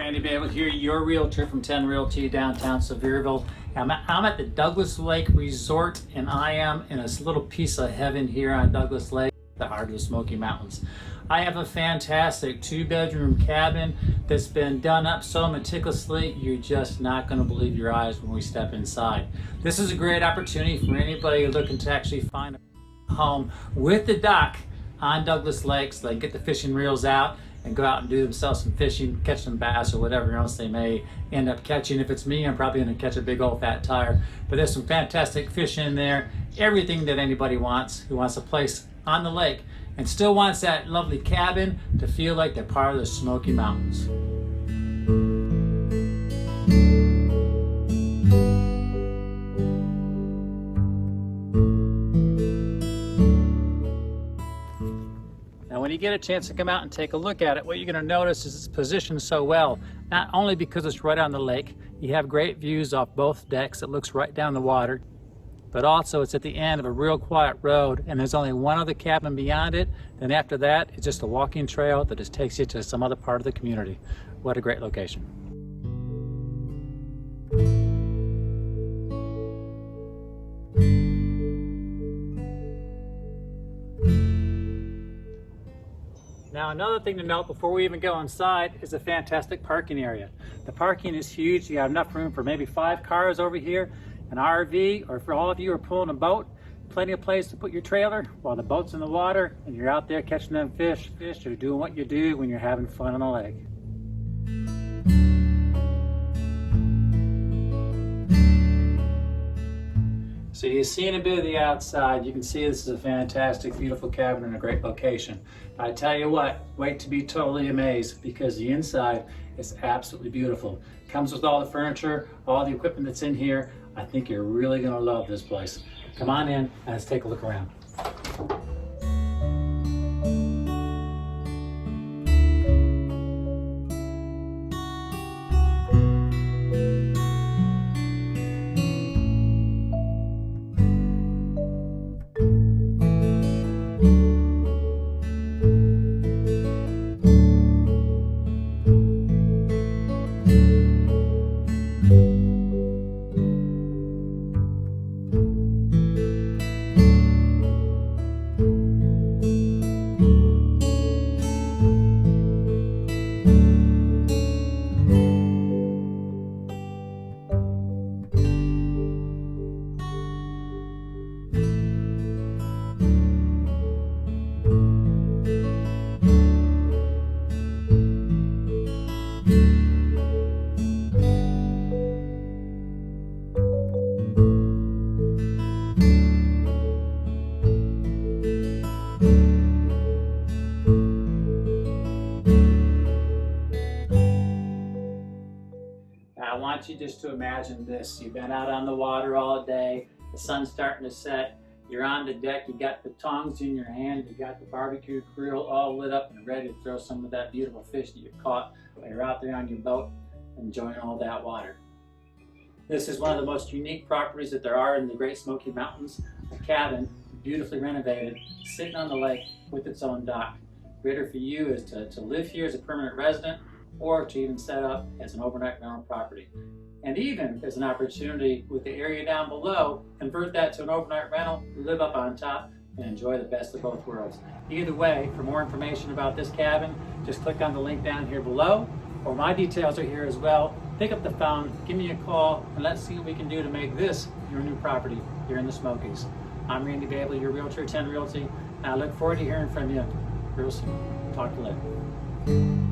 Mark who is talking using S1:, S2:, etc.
S1: Randy Bable here, your realtor from 10 Realty downtown Sevierville. I'm at the Douglas Lake Resort, and I am in a little piece of heaven here on Douglas Lake, the heart of the Smoky Mountains. I have a fantastic 2-bedroom cabin that's been done up so meticulously you're just not going to believe your eyes when we step inside. This is a great opportunity for anybody looking to actually find a home with the dock on Douglas Lake so they can get the fishing reels out and go out and do themselves some fishing, catch some bass or whatever else they may end up catching. If it's me, I'm probably going to catch a big old fat tire. But there's some fantastic fish in there, everything that anybody wants who wants a place on the lake and still wants that lovely cabin to feel like they're part of the Smoky Mountains. Now when you get a chance to come out and take a look at it, what you're going to notice is it's positioned so well, not only because it's right on the lake, you have great views off both decks, it looks right down the water, but also it's at the end of a real quiet road and there's only one other cabin beyond it. Then after that, it's just a walking trail that just takes you to some other part of the community. What a great location. Now another thing to note before we even go inside is a fantastic parking area. The parking is huge. You have enough room for maybe 5 cars over here, an RV, or for all of you who are pulling a boat, plenty of place to put your trailer while the boat's in the water and you're out there catching them fish or doing what you do when you're having fun on the lake. So you've seen a bit of the outside. You can see this is a fantastic, beautiful cabin in a great location. I tell you what, wait to be totally amazed because the inside is absolutely beautiful. Comes with all the furniture, all the equipment that's in here. I think you're really gonna love this place. Come on in and let's take a look around. I want you just to imagine this. You've been out on the water all day, the sun's starting to set, you're on the deck, you got the tongs in your hand, you got the barbecue grill all lit up and ready to throw some of that beautiful fish that you caught while you're out there on your boat enjoying all that water. This is one of the most unique properties that there are in the Great Smoky Mountains, a cabin, beautifully renovated, sitting on the lake with its own dock. Greater for you is to live here as a permanent resident or to even set up as an overnight rental property. And even there's an opportunity with the area down below, convert that to an overnight rental, live up on top, and enjoy the best of both worlds. Either way, for more information about this cabin, just click on the link down here below, or my details are here as well. Pick up the phone, give me a call, and let's see what we can do to make this your new property here in the Smokies. I'm Randy Bable, your realtor at 10 Realty, and I look forward to hearing from you real soon. Talk to you later.